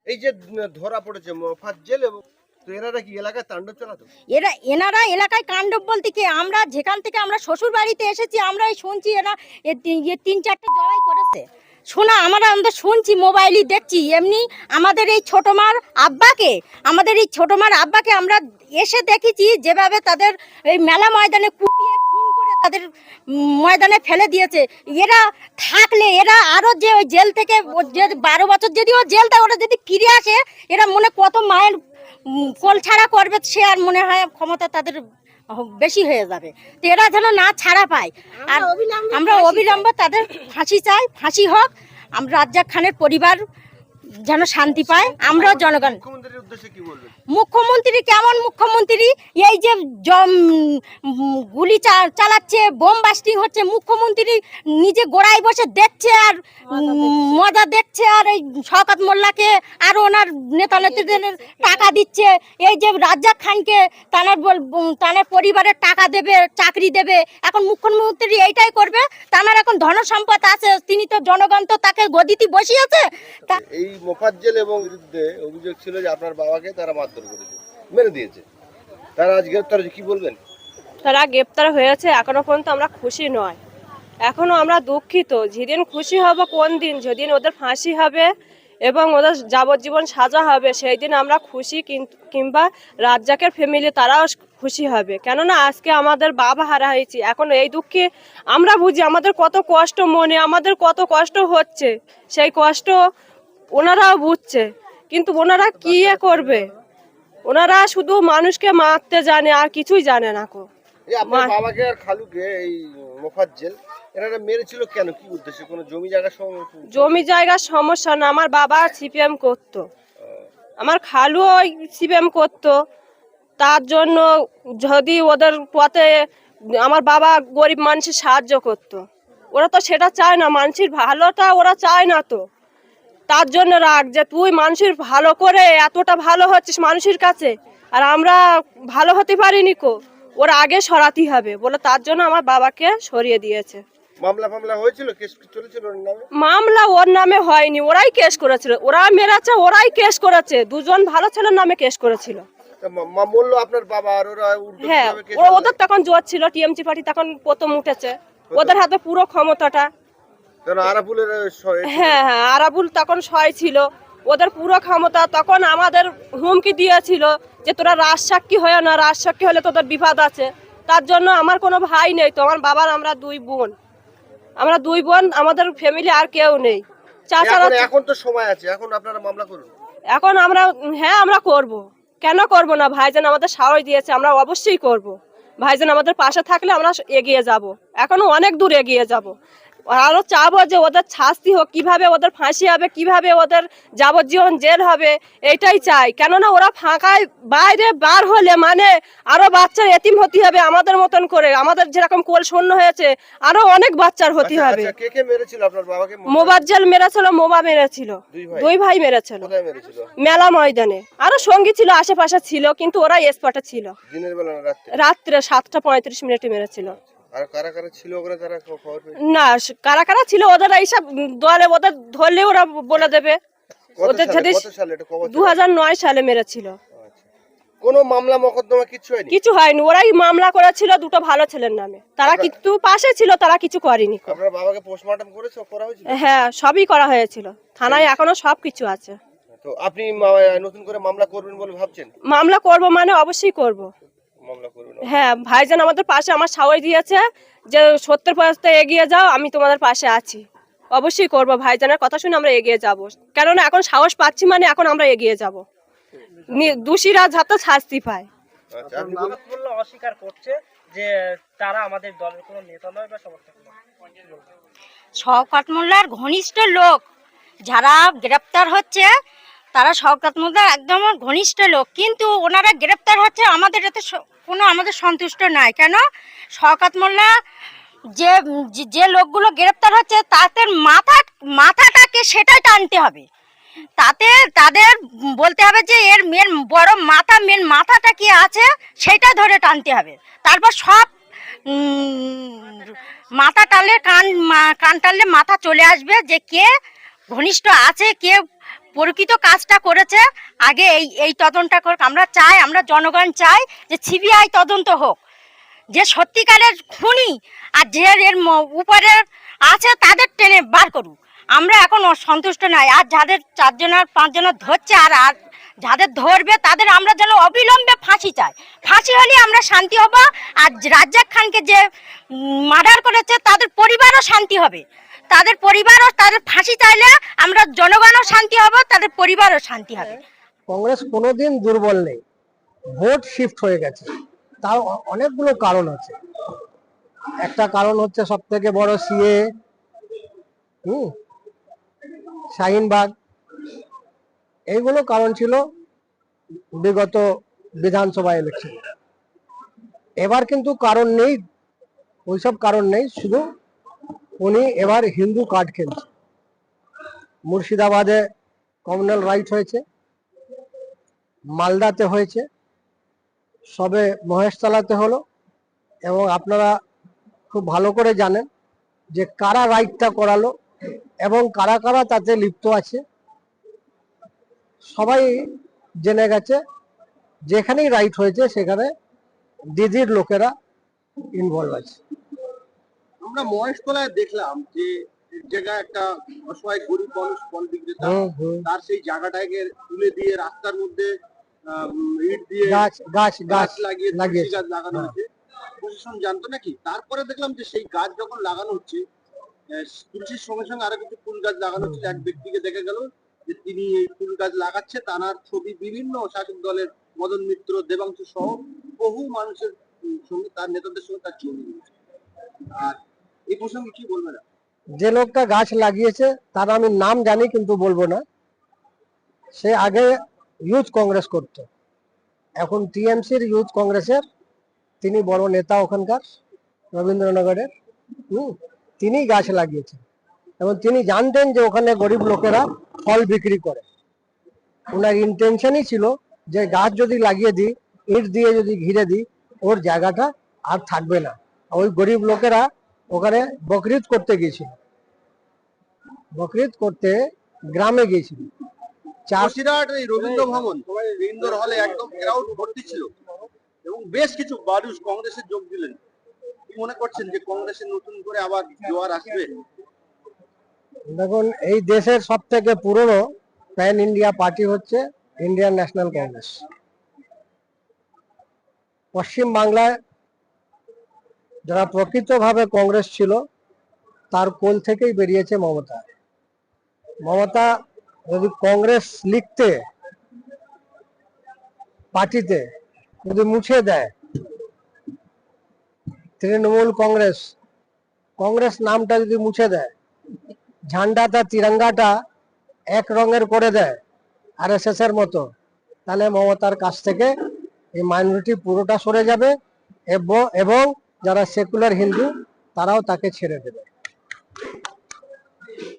এই যে ধরা পড়েছে মোফাজ্জেল এবং তো এনারা কি এলাকায় তাণ্ডব চালাতো? এনারা এলাকায় কাণ্ডব বলতে কি, আমরা যেখান থেকে আমরা শ্বশুর বাড়িতে এসেছি আমরা শুনছি এরা তিন চারটে জড়াই করেছে। শোনা আমরা শুনছি, মোবাইলই দেখছি। এমনি আমাদের এই আমাদের এই ছোট মার আব্বাকে আমরা এসে দেখেছি যেভাবে তাদের এই মেলা ময়দানে কুপিয়ে খুন করে তাদের ময়দানে ফেলে দিয়েছে। এরা থাকলে এরা আরো যে ওই জেল থেকে যে 12 বছর যদি ও জেল দেয়, ওরা যদি ফিরে আসে এরা মনে কত মায়ের কোল ছাড়া করবে, সে আর মনে হয় ক্ষমতা তাদের বেশি হয়ে যাবে। তো এরা যেন না ছাড়া পায়। আর আমরা অবিলম্বে তাদের ফাঁসি চাই, ফাঁসি হোক। আমরা রাজ্জাক খানের পরিবার যেন শান্তি পায়। আমরা জনগণ। মুখ্যমন্ত্রীর উদ্দেশ্যে কি বলবেন? মুখ্যমন্ত্রী কেমন মুখ্যমন্ত্রী? এই যে গুলি চালাচ্ছে, বোম বাস্টিং হচ্ছে, মুখ্যমন্ত্রী নিজে গোড়ায় বসে দেখছে আর মজা দেখছে। আর এই শওকত মোল্লাকে আর ওনার নেতা নেত্রীদের টাকা দিচ্ছে। এই যে রাজ্জাক খানকে তার পরিবারের টাকা দেবে, চাকরি দেবে। এখন মুখ্যমন্ত্রী এইটাই করবে। তার এখন ধন সম্পদ আছে, তিনি তো জনগণ তো তাকে গদিতে বসিয়েছে। এই মোফাজ্জেল এবং বিরুদ্ধে অভিযোগ ছিল যে আপনার বাবাকে তারা মারধর করেছে, মেরে দিয়েছে। তারা আজ গ্রেপ্তার হয়েছে, কি বলবেন? তারা গ্রেপ্তার হয়েছে, এখনো পর্যন্ত আমরা খুশি নয়, এখনো আমরা দুঃখিত। যেদিন খুশি হব কোন দিন, যেদিন ওদের ফাঁসি হবে এবং ওদের যাবজ্জীবন সাজা হবে সেই দিন আমরা খুশি। কিংবা রাজ্জাকের ফ্যামিলি তারাও খুশি হবে, কেননা আজকে আমাদের বাবা হারা হয়েছি। এখন এই দুঃখে আমরা বুঝি আমাদের কত কষ্ট, মনে আমাদের কত কষ্ট হচ্ছে, সেই কষ্ট ওনারাও বুঝছে। কিন্তু ওনারা কি করবে? ওনারা শুধু মানুষকে মারতে জানে, আর কিছুই জানে না। এই আপনার বাবাকে আর খালুকে এই মোফাজ্জেল এনারা মেরেছিল কেন, কি উদ্দেশ্যে? কোনো জমি জায়গার সমস্যা না, আমার বাবা সিপিএম করতো, আমার খালু ওই সিপিএম করতো। তার জন্য যদি ওদের পথে আমার বাবা গরিব মানুষের সাহায্য করতো, ওরা তো সেটা চায় না, মানুষের ভালোটা ওরা চায় না। তো তার জন্য রাগ যে তুই মানুষের ভালো করে এতটা ভালো হচ্ছিস মানুষের কাছে, আর আমরা ভালো হতে পারিনি। ওরা আগে সরাতে হবে বলে তার জন্য আমার বাবাকে সরিয়ে দিয়েছে। মামলা হয়েছিল, কেস চলেছিল ওর নামে? মামলা ওর নামে হয়নি, ওরাই কেস করেছিল। ওরা মেরেছে, ওরাই কেস করেছে। দুজন ভালো ছেলের নামে কেস করেছিল। বললো আপনার বাবা আর ওরা হ্যাঁ, ওদের তখন জোর ছিল, টিএমসি পার্টি তখন প্রথম উঠেছে, ওদের হাতে পুরো ক্ষমতাটা। হ্যাঁ হ্যাঁ, আরাবুল তখন সয় ছিল, ওদের পুরো ক্ষমতা। তখন আমাদের হুমকি দিয়েছিল যে তোরা রাজসাক্ষী হয়ে না, রাজসাক্ষী হলে তোদের বিপদ আছে। তার জন্য আমার কোনো ভাই নেই তো, আমার বাবার আমরা দুই বোন, আমাদের ফ্যামিলি আর কেউ নেই। এখন তো সময় আছে, এখন আপনারা মামলা করুন। এখন আমরা করব, কেন করব না? ভাইজান আমাদের সাহস দিয়েছে, আমরা অবশ্যই করব। ভাইজান আমাদের পাশে থাকলে আমরা এগিয়ে যাব, এখনো অনেক দূর এগিয়ে যাব। আরো চাবো যে ওদের শাস্তি হোক, কিভাবে ওদের ফাঁসি হবে, কিভাবে ওদের যাবজ্জীবন জেল হবে, এটাই চাই। কেননা ওরা ফাঁকায় বাইরে বার হলে মানে আরো বাচ্চার এতিম হতে হবে আমাদের মতন করে। আমাদের যেরকম কোল শূন্য হয়েছে আরো অনেক বাচ্চার হতে হবে। মোবাজ্জেল মেরেছিল, মোবা মেরেছিল, দুই ভাই মেরেছিল মেলা ময়দানে। আরো সঙ্গী ছিল, আশেপাশে ছিল, কিন্তু ওরা স্পটে ছিল। রাত্রে 7:35 মেরেছিল। না, কারা কারা ছিল ওদের এইসব দলে, ওদের ধরলে ওরা বলে দেবে। ওদের 2009 সালে মেরেছিল। কোনো মামলা মোকদ্দমা কিছু হয়নি, ওরাই মামলা করেছিল দুটো ভালো ছেলের নামে। তারা কিন্তু পাশে ছিল, তারা কিছু করেনি। আপনার বাবাকে পোস্টমর্টম করা হয়েছিল? হ্যাঁ, সবই করা হয়েছিল, থানায় এখনো সবকিছু আছে। তো আপনি নতুন করে মামলা করবেন বলে ভাবছেন? মামলা করব মানে অবশ্যই করব। হ্যাঁ, ভাইজান আমাদের পাশে আমার সাহস দিয়েছে যে সত্যের পথে এগিয়ে যাও, আমি তোমাদের পাশে আছি। অবশ্যই করব, ভাইজানের কথা শুনে আমরা এগিয়ে যাব। কেননা এখন সাহস পাচ্ছি, মানে এখন আমরা এগিয়ে যাব, দোষীরা যাতে শাস্তি পায়। অস্বীকার করছে যে তারা আমাদের দলের কোনো নেতা নয় বা সমর্থক নয়। শওকত মোল্লার ঘনিষ্ঠ লোক যারা গ্রেপ্তার হচ্ছে, তারা শওকত মোল্লার একদম ঘনিষ্ঠ লোক, কিন্তু ওনারা গ্রেপ্তার হচ্ছে আমাদের এতে আমাদের সন্তুষ্ট নাই। কেন? শওকত মোল্লা যে লোকগুলো গ্রেপ্তার হচ্ছে তাদের মাথাটাকে সেটাই টানতে হবে। তাতে তাদের বলতে হবে যে এর মেন মাথাটা কি আছে সেটা ধরে টানতে হবে। তারপর সব মাথা টানলে কান টানলে মাথা চলে আসবে যে কে ঘনিষ্ঠ আছে, কে প্রকৃত কাজটা করেছে আগে এই তদন্তটা করুক। আমরা জনগণ চাই যে সিবিআই তদন্ত হোক, যে সত্যিকারের খুনি আর যে এর উপরে আছে তাদের টেনে বার করুক। আমরা এখন সন্তুষ্ট নাই। আর যাদের 4 জনের 5 জনের ধরছে আর যাদের ধরবে তাদের আমরা যেন অবিলম্বে ফাঁসি চাই। ফাঁসি হলে আমরা শান্তি হব। আর রাজ্জাক খানকে যে মার্ডার করেছে তাদের পরিবারও শান্তি হবে, তাদের পরিবারও তাদের ফাঁসি চাইলে আমরা জনগণও শান্তি হব, তাদের পরিবারও শান্তি হবে। কংগ্রেস কোনোদিন দুর্বল নেই, ভোট শিফট হয়ে গেছে। তার অনেকগুলো কারণ আছে। একটা কারণ হচ্ছে সব থেকে বড় সিএ, শাহিনবাগ, এইগুলো কারণ ছিল বিগত বিধানসভা ইলেকশন। এবার কিন্তু কারণ নেই, ওইসব কারণ নেই, শুধু উনি এবার হিন্দু কার্ড খেলছে। মুর্শিদাবাদে কমিউনাল রাইট হয়েছে, মালদাতে হয়েছে, সবে মহেশতলাতে হলো। এবং আপনারা খুব ভালো করে জানেন যে কারা রাইটটা করালো এবং কারা কারা তাতে লিপ্ত আছে। সবাই জেনে গেছে যেখানেই রাইট হয়েছে সেখানে দিদির লোকেরা ইনভলভ আছে। আমরা মহেশতলায় দেখলাম যে এক জায়গায় একটা অসহায় গরিব মানুষ ফল বিক্রেতা, তার সেই জায়গাটাকে তুলে দিয়ে রাস্তার মধ্যে ইট দিয়ে গাছ লাগিয়েছে, গাছ লাগানো হয়েছে। প্রশাসন জানতো নাকি? তারপরে দেখলাম যে সেই গাছ যখন লাগানো হচ্ছে, তুলসীর সঙ্গে সঙ্গে আরো কিছু ফুল গাছ লাগানো হচ্ছে। এক ব্যক্তিকে দেখা গেল যে তিনি এই ফুল গাছ লাগাচ্ছে, তার ছবি বিভিন্ন শাসক দলের মদন মিত্র, দেবাংশু সহ বহু মানুষের সঙ্গে, তার নেতাদের সঙ্গে তার ছবি রয়েছে। আর এই প্রসঙ্গে কি বলবেন? যে লোকটা গাছ লাগিয়েছে তার আমি নাম জানি কিন্তু বলবো না। সে আগে ইউথ কংগ্রেস করত, এখন টিএমসির ইউথ কংগ্রেসের তিনি বড় নেতা ওখানকার রবীন্দ্রনগরের। তিনি গাছ লাগিয়েছেন এবং তিনি জানতেন যে ওখানে গরিব লোকেরা ফল বিক্রি করে। ওনার ইন্টেনশনই ছিল যে গাছ যদি লাগিয়ে দিই, ইট দিয়ে যদি ঘিরে দিই, ওর জায়গাটা আর থাকবে না। ওই গরিব লোকেরা ওখানে বকরিদ করতে গিয়েছিল, বকরিদ করতে গ্রামে গিয়েছিল। এই রবীন্দ্র ভবন ইন্দোর হলে একদম ক্রাউড ভর্তি ছিল এবং বেশ কিছু মানুষ কংগ্রেসে যোগ দিলেন। কি মনে করছেন যে কংগ্রেসের নতুন করে আবার জোয়ার আসবে? দেখুন, এই দেশের সব থেকে পুরনো প্যান ইন্ডিয়া পার্টি হচ্ছে ইন্ডিয়ান ন্যাশনাল কংগ্রেস। পশ্চিম বাংলায় যারা প্রকৃতভাবে কংগ্রেস ছিল তার কোল থেকেই বেরিয়েছে মমতা। মমতা যদি কংগ্রেস লিখতে পার্টিতে যদি মুছে দেয়, তৃণমূল কংগ্রেস কংগ্রেস নামটা যদি মুছে দেয়, ঝান্ডাটা তিরঙ্গাটা এক রঙের করে দেয় আরএসএস এর মতো, তাহলে মমতার কাছ থেকে এই মাইনরিটি পুরোটা সরে যাবে এবং যারা সেকুলার হিন্দু তারাও তাকে ছেড়ে দেবে।